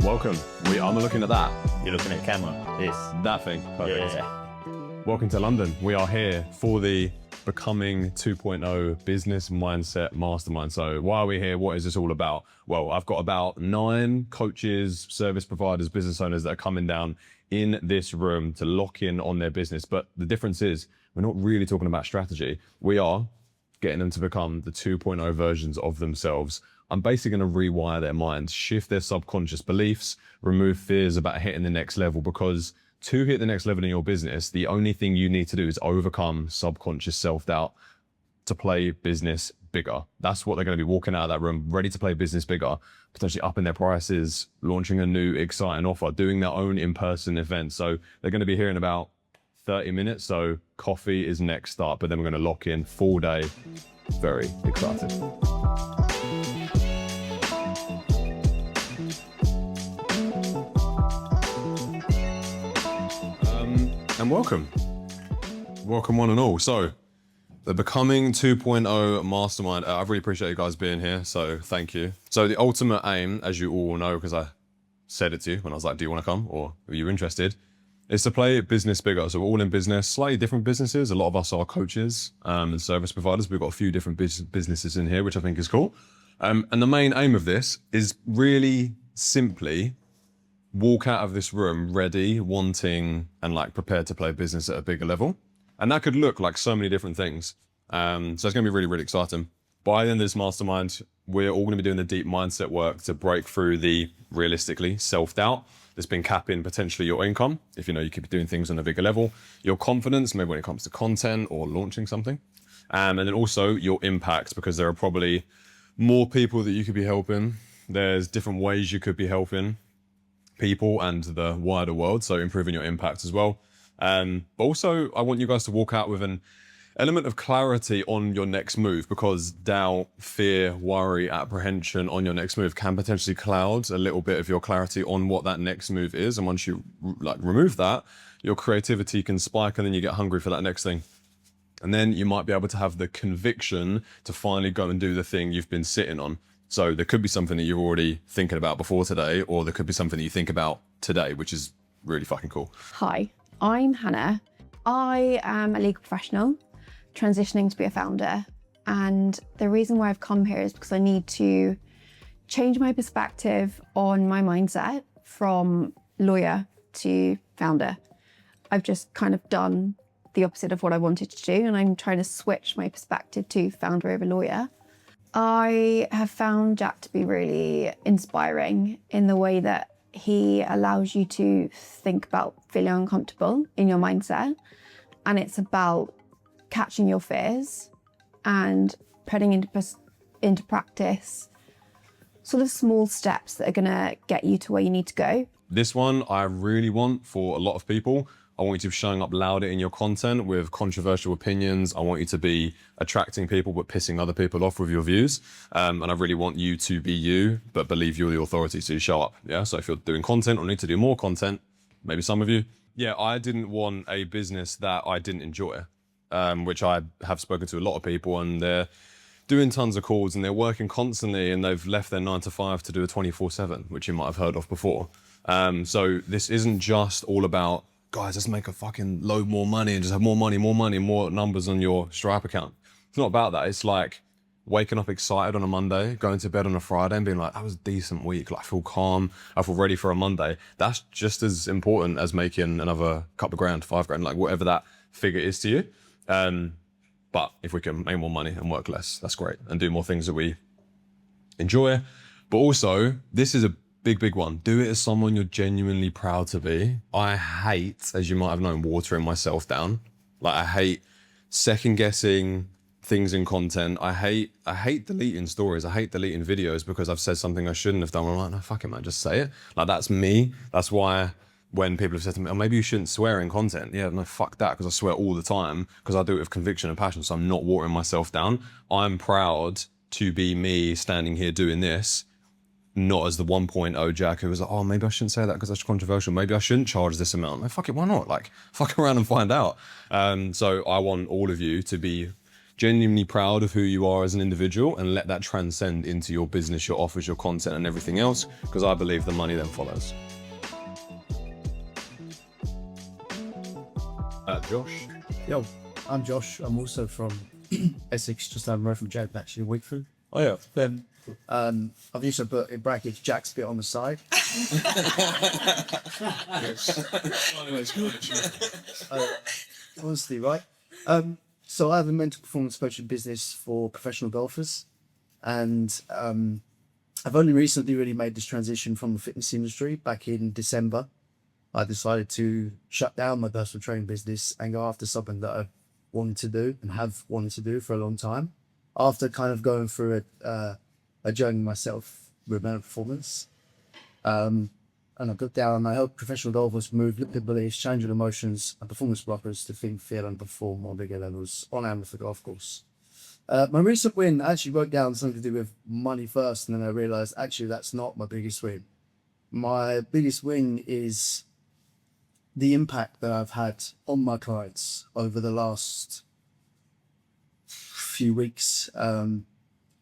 welcome. I'm looking at that. You're looking at the camera. This. That thing. Perfect. Yeah. Welcome to London. We are here for the Becoming 2.0 Business Mindset Mastermind. So why are we here? What is this all about? Well, I've got about 9 coaches, service providers, business owners that are coming down in this room to lock in on their business. But the difference is we're not really talking about strategy. We are getting them to become the 2.0 versions of themselves. I'm basically going to rewire their minds, shift their subconscious beliefs, remove fears about hitting the next level, because to hit the next level in your business, the only thing you need to do is overcome subconscious self-doubt to play business bigger. That's what they're going to be walking out of that room, ready to play business bigger, potentially upping their prices, launching a new exciting offer, doing their own in-person event. So they're going to be here in about 30 minutes. So coffee is next up, but then we're going to lock in full day. Very excited. And welcome one and all. So the Becoming 2.0 Mastermind, I really appreciate you guys being here, so thank you. So the ultimate aim, as you all know, because I said it to you when I was like, do you want to come, or are you interested, is to play business bigger. So we're all in business, slightly different businesses. A lot of us are coaches and service providers. We've got a few different businesses in here, which I think is cool. And the main aim of this is really simply walk out of this room ready, wanting, and like prepared to play business at a bigger level. And that could look like so many different things. So it's gonna be really, really exciting. By the end of this mastermind, we're all gonna be doing the deep mindset work to break through the, realistically, self-doubt that's been capping potentially your income. If you know you could be doing things on a bigger level, your confidence, maybe when it comes to content or launching something. And then also your impact, because there are probably more people that you could be helping. There's different ways you could be helping people and the wider world, so improving your impact as well. But also I want you guys to walk out with an element of clarity on your next move, because doubt, fear, worry, apprehension on your next move can potentially cloud a little bit of your clarity on what that next move is. And once you like remove that, your creativity can spike, and then you get hungry for that next thing. And then you might be able to have the conviction to finally go and do the thing you've been sitting on. So there could be something that you're already thinking about before today, or there could be something that you think about today, which is really fucking cool. Hi, I'm Hannah. I am a legal professional transitioning to be a founder. And the reason why I've come here is because I need to change my perspective on my mindset from lawyer to founder. I've just kind of done the opposite of what I wanted to do, and I'm trying to switch my perspective to founder over lawyer. I have found Jack to be really inspiring in the way that he allows you to think about feeling uncomfortable in your mindset. And it's about catching your fears and putting into practice sort of small steps that are gonna get you to where you need to go. This one I really want for a lot of people. I want you to be showing up louder in your content with controversial opinions. I want you to be attracting people but pissing other people off with your views. And I really want you to be you, but believe you're the authority, so you show up. Yeah. So if you're doing content or need to do more content, maybe some of you. Yeah, I didn't want a business that I didn't enjoy, which I have spoken to a lot of people, and they're doing tons of calls and they're working constantly, and they've left their 9 to 5 to do a 24/7, which you might have heard of before. So this isn't just all about, guys, let's make a fucking load more money and just have more money, more numbers on your Stripe account. It's not about that. It's like waking up excited on a Monday, going to bed on a Friday and being like, that was a decent week. Like, I feel calm. I feel ready for a Monday. That's just as important as making another couple of grand, 5 grand, like whatever that figure is to you. But if we can make more money and work less, that's great. And do more things that we enjoy. But also, this is a big one. Do it as someone you're genuinely proud to be. I hate, as you might have known, watering myself down. Like, I hate second guessing things in content. I hate deleting stories. I hate deleting videos because I've said something I shouldn't have done. I'm like, no, fuck it, man, just say it. Like, that's me. That's why when people have said to me, oh, maybe you shouldn't swear in content. Yeah, no, fuck that, because I swear all the time, because I do it with conviction and passion, so I'm not watering myself down. I'm proud to be me standing here doing this, not as the 1.0 Jack who was like, oh, maybe I shouldn't say that because that's controversial. Maybe I shouldn't charge this amount. Like, fuck it, why not? Like, fuck around and find out. So I want all of you to be genuinely proud of who you are as an individual and let that transcend into your business, your offers, your content and everything else, because I believe the money then follows. Josh. Yo, I'm Josh. I'm also from Essex, just down the road from Jared, actually, Wakefield. Oh yeah. Then I've also put in brackets Jack's bit on the side. Honestly, right? So I have a mental performance coaching business for professional golfers, and I've only recently really made this transition from the fitness industry. Back in December, I decided to shut down my personal training business and go after something that I wanted to do and have wanted to do for a long time. After kind of going through a journey myself with mental performance, and I got down and I help professional golfers move limited beliefs, changing emotions and performance blockers to think, feel and perform on bigger levels on and off the golf course. My recent win, I actually wrote down something to do with money first, and then I realized actually that's not my biggest win. My biggest win is the impact that I've had on my clients over the last few weeks,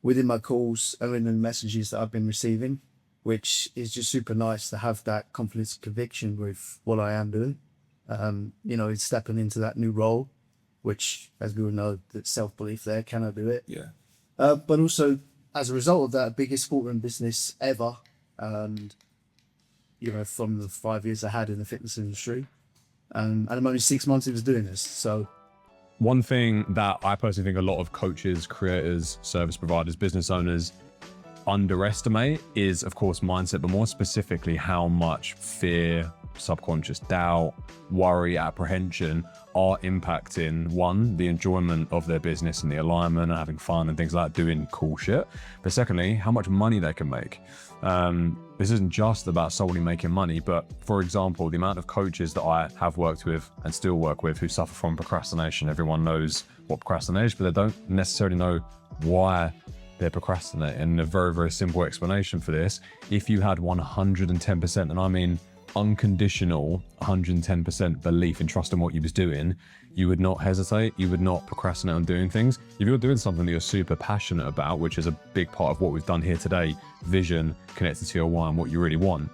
within my calls and in the messages that I've been receiving, which is just super nice to have that confidence and conviction with what I am doing. It's stepping into that new role, which, as we all know, that self-belief there, can I do it? Yeah. But also, as a result of that, biggest sporting business ever, and from the 5 years I had in the fitness industry, and I'm only 6 months into doing this. So one thing that I personally think a lot of coaches, creators, service providers, business owners underestimate is, of course, mindset, but more specifically, how much fear, subconscious doubt, worry, apprehension are impacting, one, the enjoyment of their business and the alignment and having fun and things like that, doing cool shit. But secondly, how much money they can make. This isn't just about solely making money, but for example, the amount of coaches that I have worked with and still work with who suffer from procrastination. Everyone knows what procrastination is, but they don't necessarily know why they're procrastinating. And a very, very simple explanation for this: if you had 110%, and I mean unconditional 110% belief and trust in what you was doing, you would not hesitate, you would not procrastinate on doing things. If you're doing something that you're super passionate about, which is a big part of what we've done here today, vision, connected to your why and what you really want,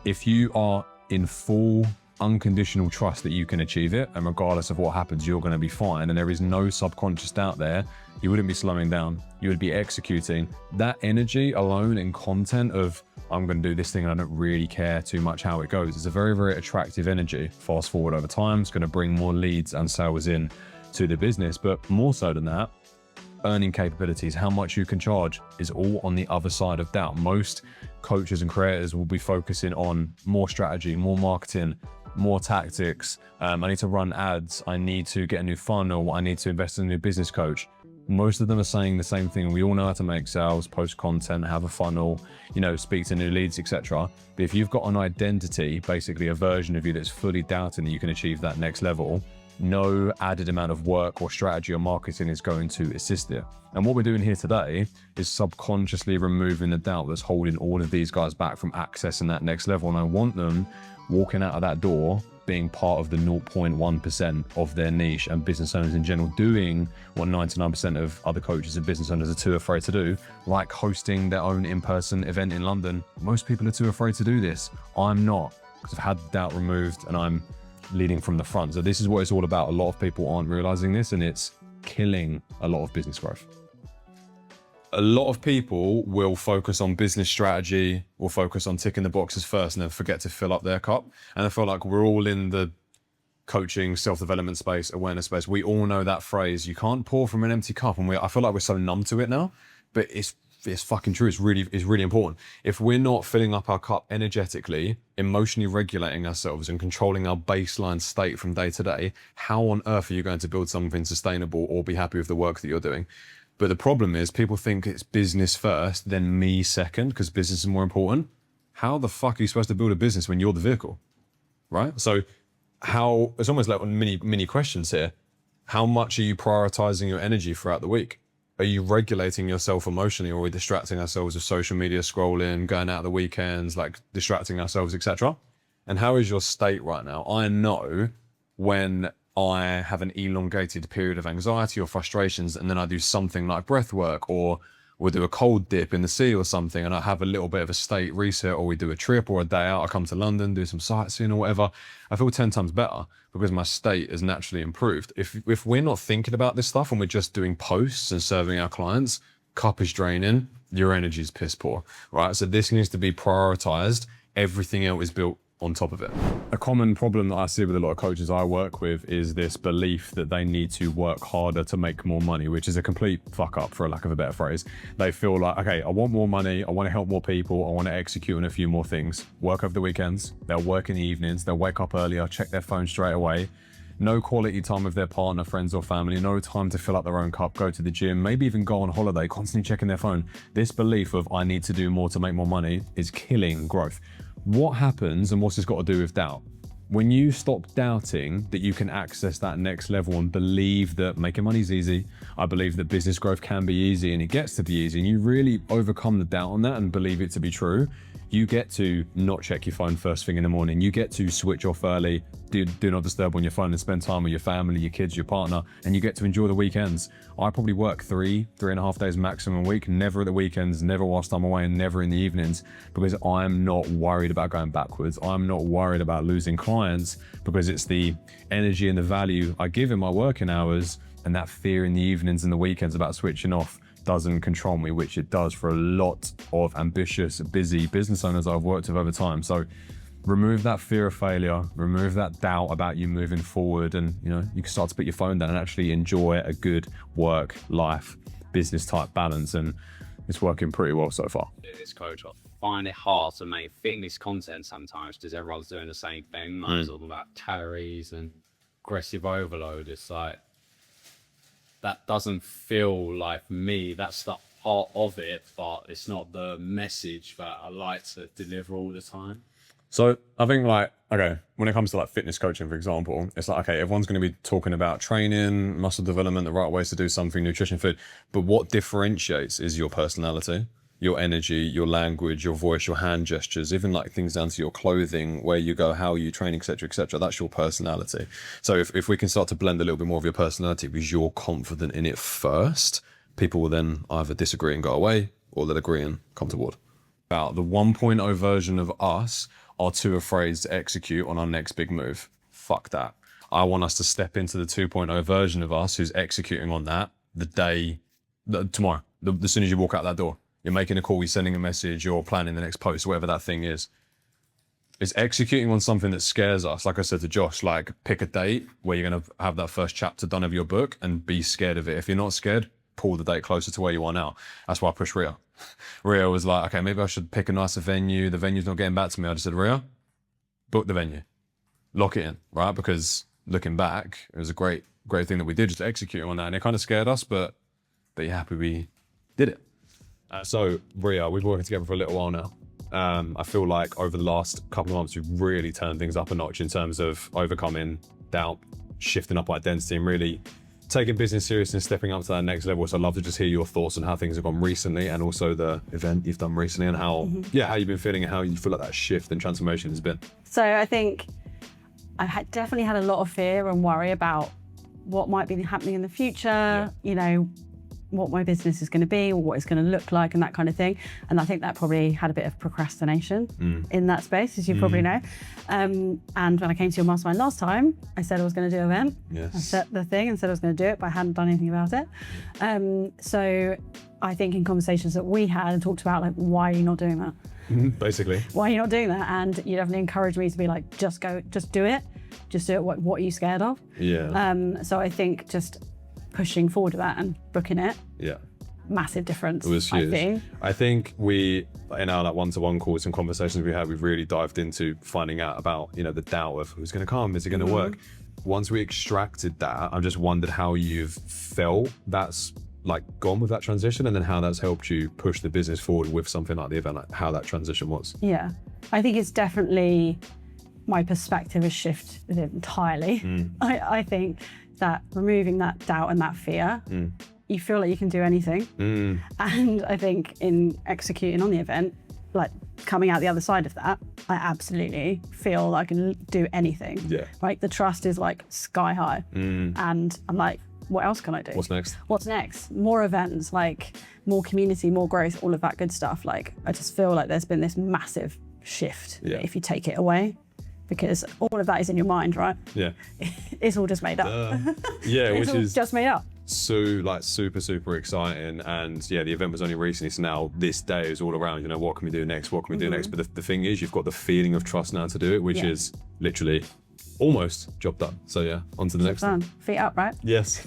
if you are in full unconditional trust that you can achieve it, and regardless of what happens, you're going to be fine, and there is no subconscious doubt there, you wouldn't be slowing down, you would be executing. That energy alone in content of, I'm going to do this thing and I don't really care too much how it goes, it's a very, very attractive energy. Fast forward over time, it's going to bring more leads and sales in to the business. But more so than that, earning capabilities, how much you can charge, is all on the other side of doubt. Most coaches and creators will be focusing on more strategy, more marketing, more tactics. I need to run ads, I need to get a new funnel, I need to invest in a new business coach. Most of them are saying the same thing. We all know how to make sales, post content, have a funnel, speak to new leads, etc. But if you've got an identity, basically a version of you that's fully doubting that you can achieve that next level, no added amount of work or strategy or marketing is going to assist it. And what we're doing here today is subconsciously removing the doubt that's holding all of these guys back from accessing that next level. And I want them walking out of that door being part of the 0.1% of their niche, and business owners in general doing what 99% of other coaches and business owners are too afraid to do, like hosting their own in-person event in London. Most people are too afraid to do this. I'm not, because I've had the doubt removed and I'm leading from the front. So this is what it's all about. A lot of people aren't realizing this, and it's killing a lot of business growth. A lot of people will focus on business strategy, will focus on ticking the boxes first, and then forget to fill up their cup. And I feel like we're all in the coaching, self-development space, awareness space. We all know that phrase, you can't pour from an empty cup. And I feel like we're so numb to it now, but it's fucking true. It's really important. If we're not filling up our cup energetically, emotionally regulating ourselves and controlling our baseline state from day to day, how on earth are you going to build something sustainable or be happy with the work that you're doing? But the problem is people think it's business first, then me second, because business is more important. How the fuck are you supposed to build a business when you're the vehicle, right? So it's almost like mini questions here. How much are you prioritizing your energy throughout the week? Are you regulating yourself emotionally, or are we distracting ourselves with social media scrolling, going out the weekends, like distracting ourselves, etc.? And how is your state right now? I know when I have an elongated period of anxiety or frustrations, and then I do something like breath work, or we'll do a cold dip in the sea or something, and I have a little bit of a state reset, or we do a trip or a day out, I come to London, do some sightseeing or whatever, I feel 10 times better because my state is naturally improved. If we're not thinking about this stuff and we're just doing posts and serving our clients, cup is draining, your energy is piss poor, right? So this needs to be prioritized. Everything else is built on top of it. A common problem that I see with a lot of coaches I work with is this belief that they need to work harder to make more money, which is a complete fuck up, for a lack of a better phrase. They feel like, okay, I want more money, I want to help more people, I want to execute on a few more things. Work over the weekends, they'll work in the evenings, they'll wake up earlier, check their phone straight away. No quality time with their partner, friends or family, no time to fill up their own cup, go to the gym, maybe even go on holiday, constantly checking their phone. This belief of I need to do more to make more money is killing growth. What happens, and what's this got to do with doubt? When you stop doubting that you can access that next level and believe that making money is easy, I believe that business growth can be easy and it gets to be easy, and you really overcome the doubt on that and believe it to be true, you get to not check your phone first thing in the morning. You get to switch off early, do not disturb on your phone and spend time with your family, your kids, your partner, and you get to enjoy the weekends. I probably work 3.5 days maximum a week, never at the weekends, never whilst I'm away, and never in the evenings, because I'm not worried about going backwards. I'm not worried about losing clients, because it's the energy and the value I give in my working hours, and that fear in the evenings and the weekends about switching off doesn't control me, which it does for a lot of ambitious, busy business owners I've worked with over time. So remove that fear of failure, remove that doubt about you moving forward, and you can start to put your phone down and actually enjoy a good work, life, business type balance. And it's working pretty well so far. This coach, I find it hard to make fitness content sometimes because everyone's doing the same thing. It's all about calories and aggressive overload. It's like, that doesn't feel like me. That's the part of it, but it's not the message that I like to deliver all the time. So I think when it comes to fitness coaching, for example, it's like, okay, everyone's going to be talking about training, muscle development, the right ways to do something, nutrition, food, but what differentiates is your personality, your energy, your language, your voice, your hand gestures, even things down to your clothing, where you go, how you train, etc., etc. That's your personality. So if we can start to blend a little bit more of your personality because you're confident in it first, people will then either disagree and go away, or they'll agree and come toward. About the 1.0 version of us are too afraid to execute on our next big move. Fuck that. I want us to step into the 2.0 version of us who's executing on that tomorrow, as soon as you walk out that door. You're making a call, you're sending a message, you're planning the next post, whatever that thing is. It's executing on something that scares us. Like I said to Josh, pick a date where you're going to have that first chapter done of your book and be scared of it. If you're not scared, pull the date closer to where you are now. That's why I pushed Ria. Ria was like, okay, maybe I should pick a nicer venue. The venue's not getting back to me. I just said, Ria, book the venue. Lock it in, right? Because looking back, it was a great thing that we did, just executing on that. And it kind of scared us, but you're happy we did it. So Ria, we've been working together for a little while now. I feel like over the last couple of months, we've really turned things up a notch in terms of overcoming doubt, shifting up identity, and really taking business seriously and stepping up to that next level. So I'd love to just hear your thoughts on how things have gone recently, and also the event you've done recently, and how you've been feeling and how you feel like that shift and transformation has been. So I think I definitely had a lot of fear and worry about what might be happening in the future, what my business is going to be, or what it's going to look like, and that kind of thing. And I think that probably had a bit of procrastination in that space, as you probably know. And when I came to your mastermind last time, I said I was going to do an event. Yes. I set the thing and said I was going to do it, but I hadn't done anything about it. So I think in conversations that we had and talked about, why are you not doing that? Basically. Why are you not doing that? And you definitely encouraged me to be like, just go, just do it. Just do it. What are you scared of? Yeah. So I think just pushing forward with that and booking it. Yeah. Massive difference. It was huge. I think we, in our one-to-one calls and conversations we had, we've really dived into finding out about, the doubt of who's going to come, is it going to work? Once we extracted that, I just wondered how you've felt that's gone with that transition, and then how that's helped you push the business forward with something like the event, how that transition was. Yeah. I think it's definitely, my perspective has shifted entirely. I think that removing that doubt and that fear, you feel like you can do anything. And I think in executing on the event, like coming out the other side of that, I absolutely feel I can do anything. Yeah. Like the trust is like sky high. And I'm like, what else can I do? What's next? What's next? More events, like more community, more growth, all of that good stuff. Like I just feel like there's been this massive shift if you take it away, because all of that is in your mind, right? Yeah. It's all just made up. Yeah, It's which all is just made up. so like super exciting. And yeah, the event was only recently, so now this day is all around, you know, what can we do next, what can we do next? But the thing is, you've got the feeling of trust now to do it, which is literally almost job done. So yeah, on to the next Done. thing. Feet up, right? Yes.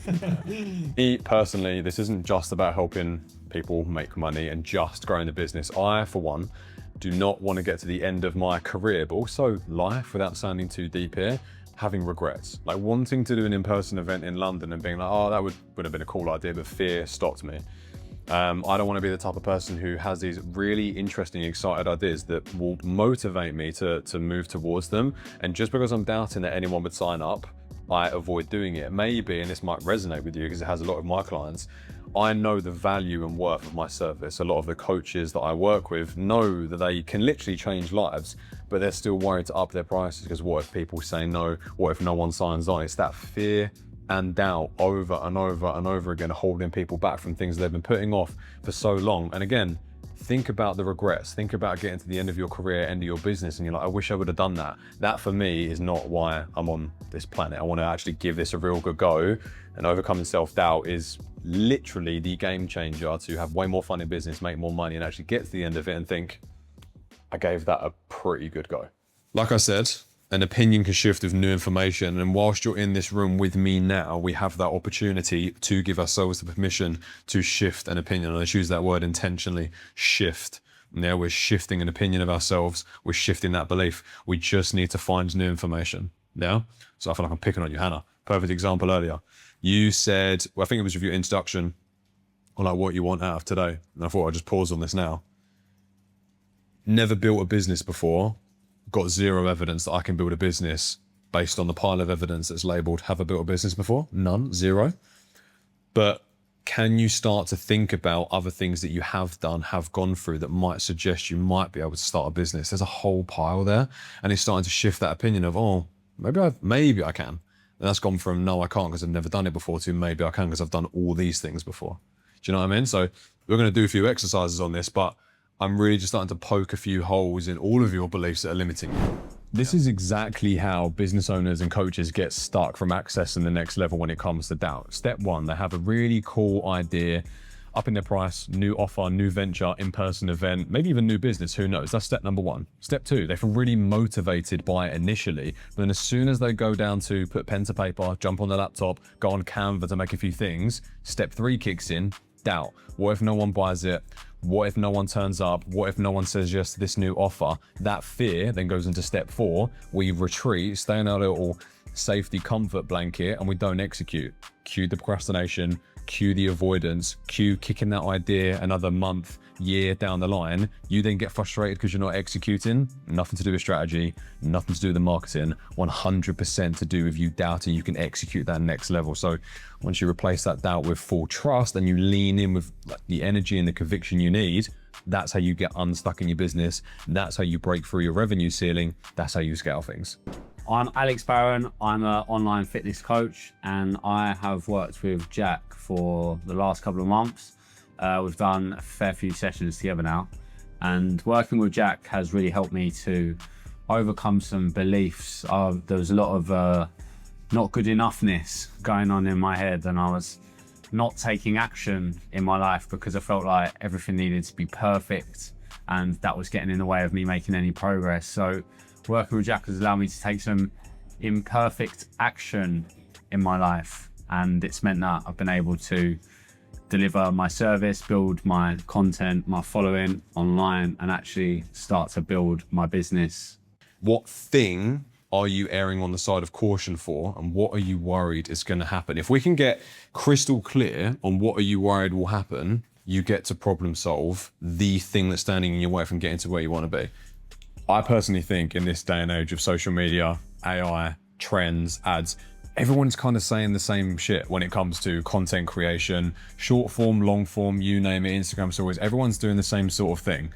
Me personally, this isn't just about helping people make money and just growing the business. I, for one, do not want to get to the end of my career, but also life, without sounding too deep here, having regrets. Like wanting to do an in-person event in London and being like, oh, that would have been a cool idea, but fear stopped me. I don't want to be the type of person who has these really interesting, excited ideas that will motivate me to move towards them. And just because I'm doubting that anyone would sign up, I avoid doing it. Maybe, and this might resonate with you because it has a lot of my clients, I know the value and worth of my service. A lot of the coaches that I work with know that they can literally change lives, but they're still worried to up their prices because what if people say no? What if no one signs on? It's that fear and doubt over and over and over again, holding people back from things they've been putting off for so long. And again, think about the regrets. Think about getting to the end of your career, end of your business, and you're like, I wish I would have done that. That for me is not why I'm on this planet. I want to actually give this a real good go, and overcoming self-doubt is literally the game changer to have way more fun in business, make more money, and actually get to the end of it and think, I gave that a pretty good go. Like I said, an opinion can shift with new information. And whilst you're in this room with me now, we have that opportunity to give ourselves the permission to shift an opinion. And let's use that word intentionally, shift. Now we're shifting an opinion of ourselves. We're shifting that belief. We just need to find new information. Yeah. So I feel like I'm picking on you, Hannah. Perfect example earlier. You said, well, I think it was with your introduction on like what you want out of today. And I thought I'd just pause on this now. Never built a business before. Got zero evidence that I can build a business based on the pile of evidence that's labeled, have I built a business before? None, zero. But can you start to think about other things that you have done, have gone through that might suggest you might be able to start a business? There's a whole pile there. And it's starting to shift that opinion of, oh, maybe I can. And that's gone from no, I can't because I've never done it before to maybe I can because I've done all these things before. Do you know what I mean? So we're going to do a few exercises on this, but I'm really just starting to poke a few holes in all of your beliefs that are limiting you. This is exactly how business owners and coaches get stuck from accessing the next level when it comes to doubt. Step one, they have a really cool idea, upping their price, new offer, new venture, in-person event, maybe even new business, who knows? That's step number one. Step two, they feel really motivated by it initially, but then as soon as they go down to put pen to paper, jump on the laptop, go on Canva to make a few things, step three kicks in, doubt. What if no one buys it? What if no one turns up? What if no one says yes to this new offer? That fear then goes into step four. We retreat, stay in our little safety comfort blanket, and we don't execute. Cue the procrastination, cue the avoidance, cue kicking that idea another month, year down the line. You then get frustrated because you're not executing. Nothing to do with strategy, nothing to do with the marketing, 100% to do with you doubting you can execute that next level. So once you replace that doubt with full trust and you lean in with like the energy and the conviction you need, that's how you get unstuck in your business. That's how you break through your revenue ceiling. That's how you scale things. I'm Alex Barron. I'm an online fitness coach, and I have worked with Jack for the last couple of months. We've done a fair few sessions together now, and working with Jack has really helped me to overcome some beliefs. There was a lot of not good enoughness going on in my head, and I was not taking action in my life because I felt like everything needed to be perfect, and that was getting in the way of me making any progress. So working with Jack has allowed me to take some imperfect action in my life, and it's meant that I've been able to deliver my service, build my content, my following online, and actually start to build my business. What thing are you erring on the side of caution for, and what are you worried is going to happen? If we can get crystal clear on what are you worried will happen, you get to problem solve the thing that's standing in your way from getting to where you want to be. I personally think in this day and age of social media, AI, trends, ads, everyone's kind of saying the same shit when it comes to content creation, short form, long form, you name it, Instagram stories, everyone's doing the same sort of thing.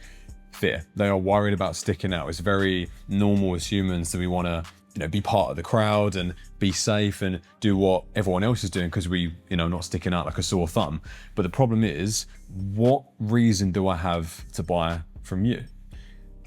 fear. They are worried about sticking out. It's very normal as humans that we want to, be part of the crowd and be safe and do what everyone else is doing because we, not sticking out like a sore thumb. But the problem is, what reason do I have to buy from you?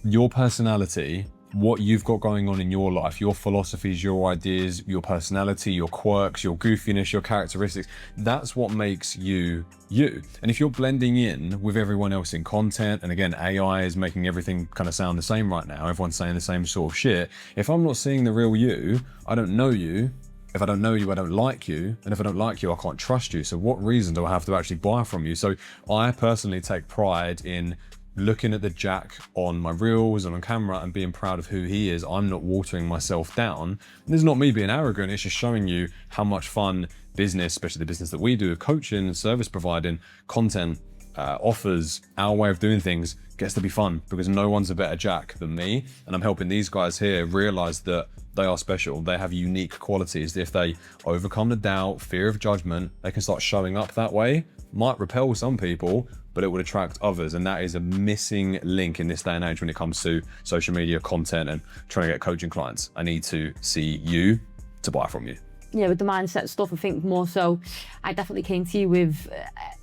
Your personality, what you've got going on in your life, your philosophies, your ideas, your personality, your quirks, your goofiness, your characteristics, that's what makes you you. And if you're blending in with everyone else in content, and again, AI is making everything kind of sound the same right now, everyone's saying the same sort of shit. If I'm not seeing the real you, I don't know you. If I don't know you, I don't like you. And if I don't like you, I can't trust you. So what reason do I have to actually buy from you? So I personally take pride in looking at the Jack on my reels and on camera and being proud of who he is. I'm not watering myself down. And this is not me being arrogant, it's just showing you how much fun business, especially the business that we do of coaching, service providing, content, offers, our way of doing things gets to be fun because no one's a better Jack than me. And I'm helping these guys here realize that they are special. They have unique qualities. If they overcome the doubt, fear of judgment, they can start showing up that way. Might repel some people, but it would attract others. And that is a missing link in this day and age when it comes to social media content and trying to get coaching clients. I need to see you to buy from you. Yeah, with the mindset stuff, I think more so, I definitely came to you with,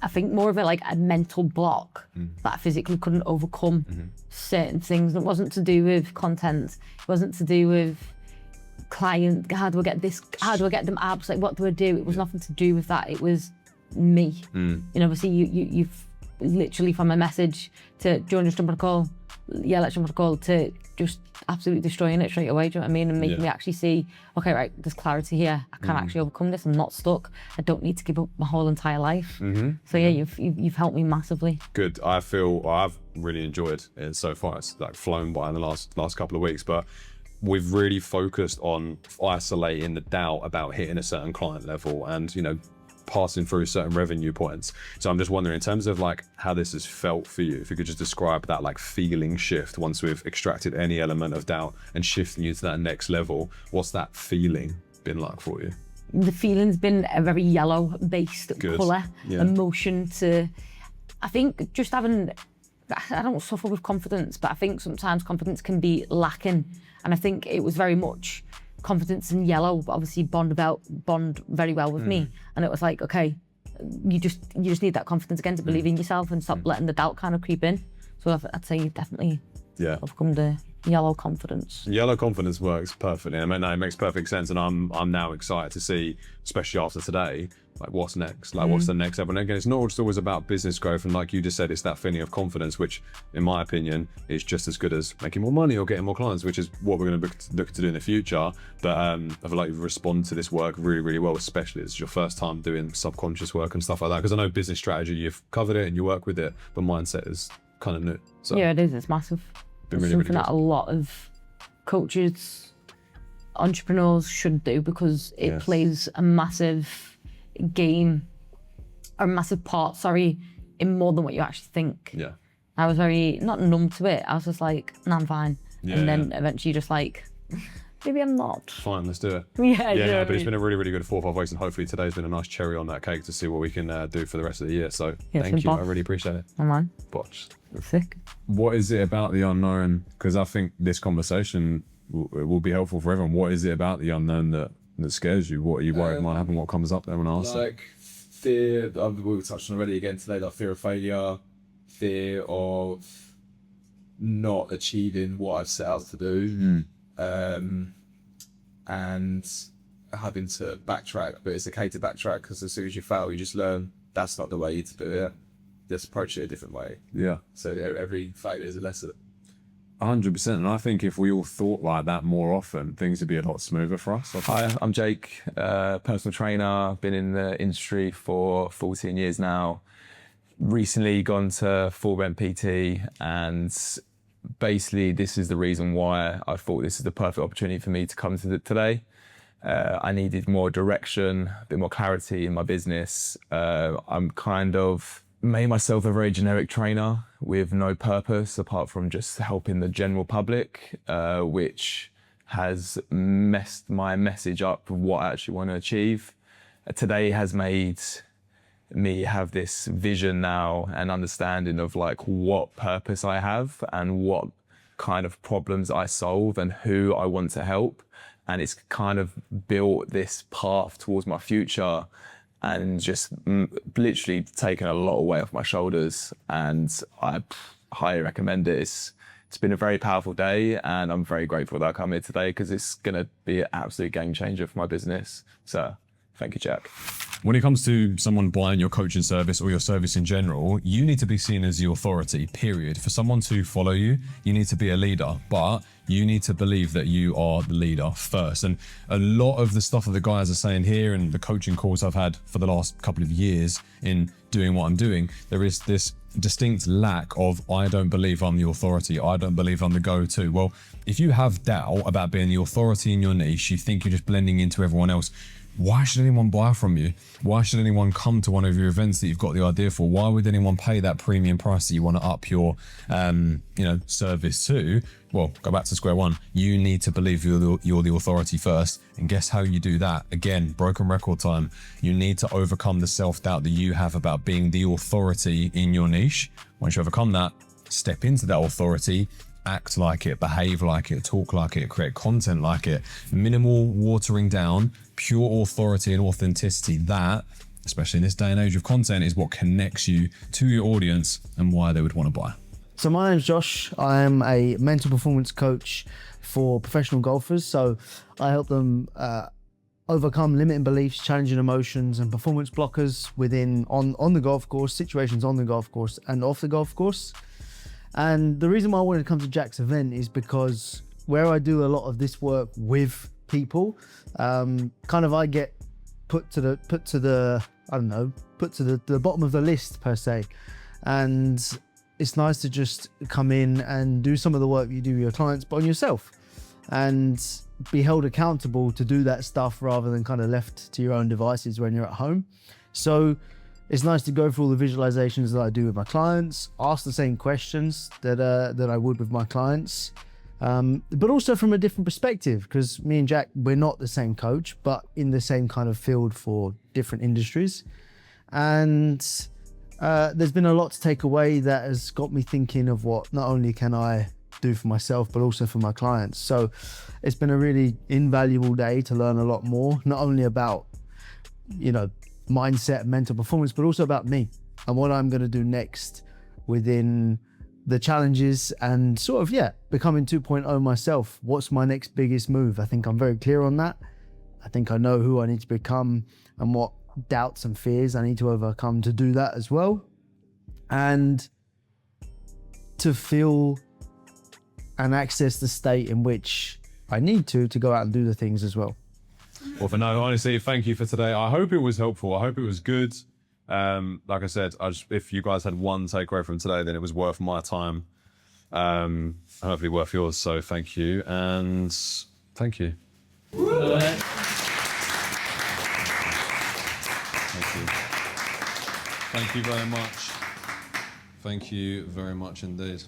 I think more of a mental block that I physically couldn't overcome certain things. And it wasn't to do with content. It wasn't to do with client, how do I get this, how do I get them abs, what do I do? It was nothing to do with that. It was me. Obviously you've literally from a message to, do you want to just jump on a call? Yeah, let's jump on a call, to just absolutely destroying it straight away, do you know what I mean? And making me actually see, okay, right, there's clarity here. I can actually overcome this. I'm not stuck. I don't need to give up my whole entire life. So yeah, you've helped me massively. Good. I feel I've really enjoyed it so far. It's flown by in the last couple of weeks, but we've really focused on isolating the doubt about hitting a certain client level and, passing through certain revenue points. So I'm just wondering, in terms of how this has felt for you, if you could just describe that feeling shift once we've extracted any element of doubt and shifting you to that next level, what's that feeling been like for you? The feeling's been a very yellow based colour, emotion to, I think just having, I don't suffer with confidence, but I think sometimes confidence can be lacking. And I think it was very much confidence in yellow, but obviously bond very well with me. And it was okay, you just need that confidence again to believe in yourself and stop letting the doubt kind of creep in. So I'd say you've definitely overcome the yellow confidence. Yellow confidence works perfectly. I mean, it makes perfect sense. And I'm now excited to see, especially after today, what's next? What's the next level? And again, it's not just always about business growth. And like you just said, it's that feeling of confidence, which in my opinion is just as good as making more money or getting more clients, which is what we're going to look to do in the future. But I feel like you've responded to this work really, really well, especially as it's your first time doing subconscious work and stuff like that. Because I know business strategy, you've covered it and you work with it, but mindset is kind of new. So yeah, it is. It's massive. Been It's really, something really that a lot of coaches, entrepreneurs should do because it plays a massive game, or a massive part, in more than what you actually think. Yeah. I was very, not numb to it. I was just nah, I'm fine. And then eventually just maybe I'm not. Fine, let's do it. Yeah, But it's been a really, really good 4 or 5 weeks, and hopefully today's been a nice cherry on that cake to see what we can do for the rest of the year. So thank you, I really appreciate it. Come on. Botch. Sick. What is it about the unknown? Because I think this conversation will be helpful for everyone. What is it about the unknown that scares you? What are you worried might happen? What comes up there when asked? Fear, we touched on already again today, fear of failure, fear of not achieving what I've set out to do, and having to backtrack. But it's okay to backtrack because as soon as you fail, you just learn that's not the way to do it. Just approach it a different way. Yeah. So every failure is a lesson. 100%. And I think if we all thought like that more often, things would be a lot smoother for us. Hi, I'm Jake, personal trainer, been in the industry for 14 years now. Recently gone to full rent PT, and basically this is the reason why I thought this is the perfect opportunity for me to come to today. I needed more direction, a bit more clarity in my business. I'm kind of made myself a very generic trainer with no purpose apart from just helping the general public, which has messed my message up of what I actually want to achieve. Today has made me have this vision now and understanding of like what purpose I have and what kind of problems I solve and who I want to help. And it's kind of built this path towards my future and just literally taken a lot of weight off my shoulders. And I highly recommend it. It's been a very powerful day, and I'm very grateful that I come here today because it's going to be an absolute game changer for my business. So thank you, Jack. When it comes to someone buying your coaching service or your service in general, you need to be seen as the authority, period. For someone to follow you, you need to be a leader, but you need to believe that you are the leader first. And a lot of the stuff that the guys are saying here and the coaching calls I've had for the last couple of years in doing what I'm doing, there is this distinct lack of, I don't believe I'm the authority, I don't believe I'm the go-to. Well, if you have doubt about being the authority in your niche, you think you're just blending into everyone else, why should anyone buy from you? Why should anyone come to one of your events that you've got the idea for? Why would anyone pay that premium price that you want to up your service to? Well, go back to square one. You need to believe you're the authority first. And guess how you do that? Again, broken record time. You need to overcome the self-doubt that you have about being the authority in your niche. Once you overcome that, step into that authority, act like it, behave like it, talk like it, create content like it. Minimal watering down, pure authority and authenticity. That, especially in this day and age of content, is what connects you to your audience and why they would want to buy. So my name's Josh. I'm a mental performance coach for professional golfers. So I help them overcome limiting beliefs, challenging emotions, and performance blockers on the golf course, situations on the golf course and off the golf course. And the reason why I wanted to come to Jack's event is because where I do a lot of this work with people, I get put to the bottom of the list per se. And it's nice to just come in and do some of the work you do with your clients, but on yourself, and be held accountable to do that stuff rather than kind of left to your own devices when you're at home. So it's nice to go through all the visualizations that I do with my clients, ask the same questions that I would with my clients, but also from a different perspective, because me and Jack, we're not the same coach, but in the same kind of field for different industries. And there's been a lot to take away that has got me thinking of what not only can I do for myself, but also for my clients. So it's been a really invaluable day to learn a lot more, not only about, mindset and mental performance, but also about me and what I'm going to do next within the challenges and becoming 2.0 myself. What's my next biggest move? I think I'm very clear on that. I think I know who I need to become and what doubts and fears I need to overcome to do that as well. And to feel and access the state in which I need to go out and do the things as well. Well, for now, honestly, thank you for today. I hope it was helpful. I hope it was good. Like I said, if you guys had one takeaway from today, then it was worth my time. Hopefully worth yours. So thank you. And thank you. Thank you. Thank you very much. Thank you very much indeed.